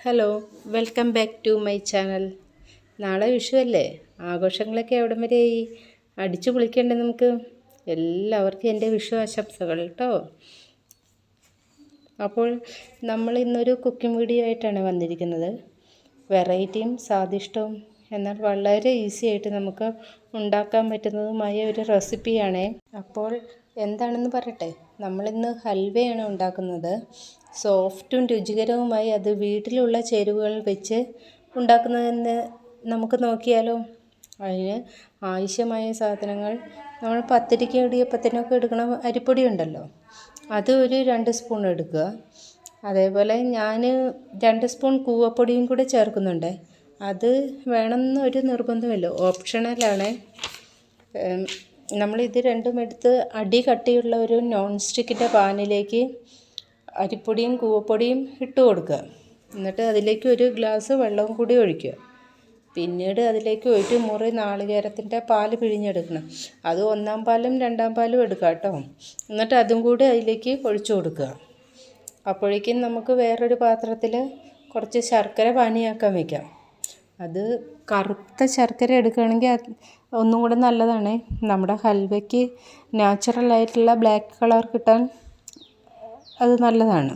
Hello, welcome back to my channel. നാളെ വിഷുവല്ലേ, ആഘോഷങ്ങളൊക്കെ എവിടം വരെയായി? അടിച്ചു പൊളിക്കണ്ടേ നമുക്ക്? എല്ലാവർക്കും എൻ്റെ വിഷു ആശംസകൾ കേട്ടോ. അപ്പോൾ നമ്മൾ ഇന്നൊരു കുക്കിംഗ് വീഡിയോ ആയിട്ടാണ് വന്നിരിക്കുന്നത്. വെറൈറ്റിയും സ്വാദിഷ്ടവും എന്നാൽ വളരെ ഈസി ആയിട്ട് നമുക്ക് ഉണ്ടാക്കാൻ പറ്റുന്നതുമായ ഒരു റെസിപ്പിയാണേ. അപ്പോൾ എന്താണെന്ന് പറയട്ടെ. നമ്മളിന്ന് ഹൽവയാണ് ഉണ്ടാക്കുന്നത്. സോഫ്റ്റും രുചികരവുമായി അത് വീട്ടിലുള്ള ചേരുവകൾ വെച്ച് ഉണ്ടാക്കുന്നതെന്ന് നമുക്ക് നോക്കിയാലോ. അതിന് ആവശ്യമായ സാധനങ്ങൾ നമ്മൾ പത്തിരിക്ക് ഇടിയപ്പത്തിനൊക്കെ എടുക്കണ അരിപ്പൊടി ഉണ്ടല്ലോ, അത് ഒരു 2 സ്പൂൺ എടുക്കുക. അതേപോലെ ഞാൻ 2 സ്പൂൺ കൂവപ്പൊടിയും കൂടെ ചേർക്കുന്നുണ്ട്. അത് വേണമെന്ന് ഒരു നിർബന്ധമില്ല, ഓപ്ഷണലാണ്. നമ്മളിത് രണ്ടും എടുത്ത് അടി കട്ടിയുള്ള ഒരു നോൺ സ്റ്റിക്കിൻ്റെ പാനിലേക്ക് അരിപ്പൊടിയും കൂവപ്പൊടിയും ഇട്ട് കൊടുക്കുക. എന്നിട്ട് അതിലേക്ക് ഒരു ഗ്ലാസ് വെള്ളവും കൂടി ഒഴിക്കുക. പിന്നീട് അതിലേക്ക് ഒരു മുറി നാളികേരത്തിൻ്റെ പാൽ പിഴിഞ്ഞെടുക്കണം. അത് 1-ാം പാലും 2-ാം പാലും എടുക്കുക കേട്ടോ. എന്നിട്ട് അതും കൂടി അതിലേക്ക് ഒഴിച്ചു കൊടുക്കുക. അപ്പോഴേക്കും നമുക്ക് വേറൊരു പാത്രത്തിൽ കുറച്ച് ശർക്കര പാനിയാക്കാൻ വയ്ക്കാം. അത് കറുത്ത ശർക്കര എടുക്കുകയാണെങ്കിൽ ഒന്നും കൂടെ നല്ലതാണ്. നമ്മുടെ ഹൽവയ്ക്ക് നാച്ചുറലായിട്ടുള്ള ബ്ലാക്ക് കളർ കിട്ടാൻ അത് നല്ലതാണ്.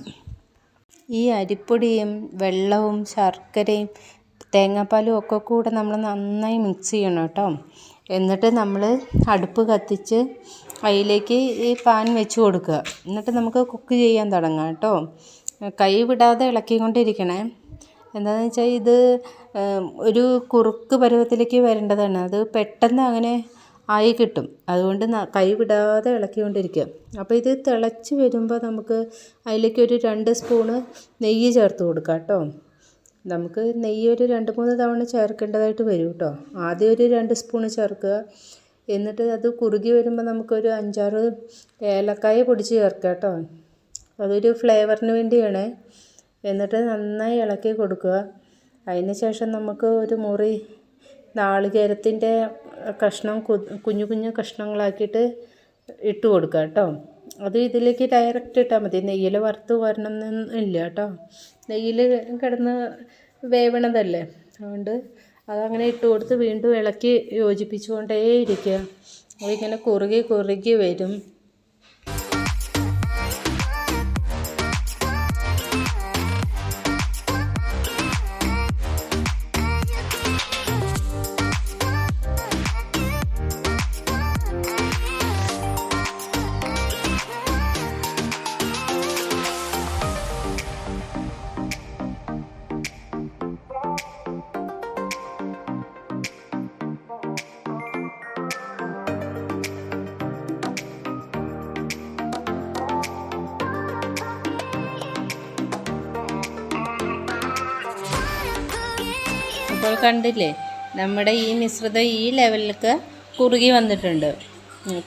ഈ അരിപ്പൊടിയും വെള്ളവും ശർക്കരയും തേങ്ങാപ്പാലും ഒക്കെ കൂടെ നമ്മൾ നന്നായി മിക്സ് ചെയ്യണം കേട്ടോ. എന്നിട്ട് നമ്മൾ അടുപ്പ് കത്തിച്ച് അതിലേക്ക് ഈ പാൻ വെച്ച് കൊടുക്കുക. എന്നിട്ട് നമുക്ക് കുക്ക് ചെയ്യാൻ തുടങ്ങാം കേട്ടോ. കൈ വിടാതെ ഇളക്കിക്കൊണ്ടിരിക്കണേ. എന്താണെന്ന് വെച്ചാൽ ഇത് ഒരു കുറുക്ക് പരുവത്തിലേക്ക് വരേണ്ടതാണ്. അത് പെട്ടെന്ന് അങ്ങനെ ആയി കിട്ടും. അതുകൊണ്ട് കൈ വിടാതെ ഇളക്കിക്കൊണ്ടിരിക്കുക. അപ്പോൾ ഇത് തിളച്ച് വരുമ്പോൾ നമുക്ക് അതിലേക്ക് ഒരു 2 സ്പൂണ് നെയ്യ് ചേർത്ത് കൊടുക്കാം കേട്ടോ. നമുക്ക് നെയ്യ് ഒരു 2-3 തവണ ചേർക്കേണ്ടതായിട്ട് വരും കേട്ടോ. ആദ്യം ഒരു 2 സ്പൂണ് ചേർക്കുക. എന്നിട്ട് അത് കുറുകി വരുമ്പോൾ നമുക്കൊരു 5-6 ഏലക്കായ പൊടിച്ച് ചേർക്കുക കേട്ടോ. അതൊരു ഫ്ലേവറിന് വേണ്ടിയാണ്. എന്നിട്ട് നന്നായി ഇളക്കി കൊടുക്കുക. അതിന് ശേഷം നമുക്ക് ഒരു മുറി നാളികേരത്തിൻ്റെ കഷ്ണം കുഞ്ഞു കുഞ്ഞു കഷ്ണങ്ങളാക്കിയിട്ട് ഇട്ട് കൊടുക്കുക കേട്ടോ. അത് ഇതിലേക്ക് ഡയറക്റ്റ് ഇട്ടാൽ മതി. നെയ്യിൽ വറുത്ത് വരണമെന്നില്ല കേട്ടോ. നെയ്യിൽ കിടന്ന് വേവണതല്ലേ, അതുകൊണ്ട് അതങ്ങനെ ഇട്ട് കൊടുത്ത് വീണ്ടും ഇളക്കി യോജിപ്പിച്ചുകൊണ്ടേ ഇരിക്കുക. അതിങ്ങനെ കുറുകി കുറുകി വരും. ഇപ്പോൾ കണ്ടില്ലേ, നമ്മുടെ ഈ മിശ്രിതം ഈ ലെവലിലേക്ക് കുറുകി വന്നിട്ടുണ്ട്.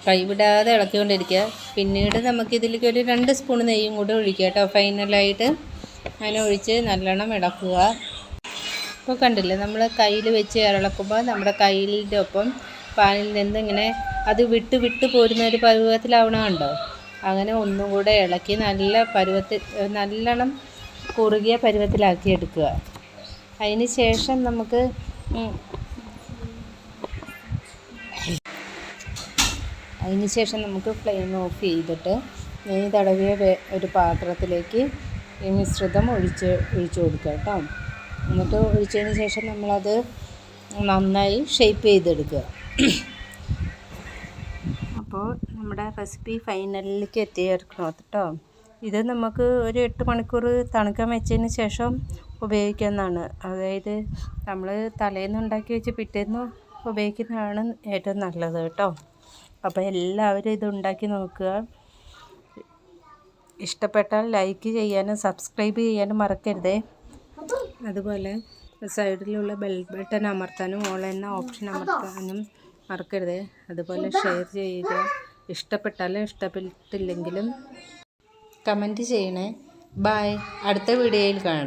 കൈവിടാതെ ഇളക്കിക്കൊണ്ടിരിക്കുക. പിന്നീട് നമുക്കിതിലേക്ക് ഒരു 2 സ്പൂൺ നെയ്യും കൂടി ഒഴിക്കുക കേട്ടോ. ഫൈനലായിട്ട് അങ്ങനെ ഒഴിച്ച് നല്ലോണം ഇളക്കുക. ഇപ്പോൾ കണ്ടില്ലേ, നമ്മൾ കയ്യിൽ വെച്ച് ഇളക്കുമ്പോൾ നമ്മുടെ കയ്യിൻ്റെ ഒപ്പം പാനിൽ നിന്ന് ഇങ്ങനെ അത് വിട്ട് വിട്ട് പോരുന്ന ഒരു പരുവത്തിലാവണമുണ്ടോ. അങ്ങനെ ഒന്നും കൂടെ ഇളക്കി നല്ലോണം കുറുകിയ പരുവത്തിലാക്കി എടുക്കുക. അതിന് ശേഷം നമുക്ക് ഫ്ലെയിം ഓഫ് ചെയ്തിട്ട് നെയ്യ് തടവിയ ഒരു പാത്രത്തിലേക്ക് ഈ മിശ്രിതം ഒഴിച്ച് കൊടുക്കുക കേട്ടോ. എന്നിട്ട് ഒഴിച്ചതിന് ശേഷം നമ്മളത് നന്നായി ഷേപ്പ് ചെയ്തെടുക്കുക. അപ്പോൾ നമ്മുടെ റെസിപ്പി ഫൈനലിലേക്ക് എത്തിയിരിക്കണം കേട്ടോ. ഇത് നമുക്ക് ഒരു 8 മണിക്കൂർ തണുക്കാൻ വെച്ചതിന് ശേഷം ഉപയോഗിക്കാവുന്നതാണ്. അതായത് നമ്മൾ തലേന്ന് ഉണ്ടാക്കി വെച്ച് പിറ്റേന്ന് ഉപയോഗിക്കുന്നതാണ് ഏറ്റവും നല്ലത് കേട്ടോ. അപ്പോൾ എല്ലാവരും ഇത് ഉണ്ടാക്കി നോക്കുക. ഇഷ്ടപ്പെട്ടാൽ ലൈക്ക് ചെയ്യാനും സബ്സ്ക്രൈബ് ചെയ്യാനും മറക്കരുതേ. അതുപോലെ സൈഡിലുള്ള ബെൽ ബട്ടൺ അമർത്താനും ഓൾ എന്ന ഓപ്ഷൻ അമർത്താനും മറക്കരുതേ. അതുപോലെ ഷെയർ ചെയ്യുക. ഇഷ്ടപ്പെട്ടാലും ഇഷ്ടപ്പെട്ടില്ലെങ്കിലും കമൻറ്റ് ചെയ്യണേ. ബൈ. അടുത്ത വീഡിയോയിൽ കാണാം.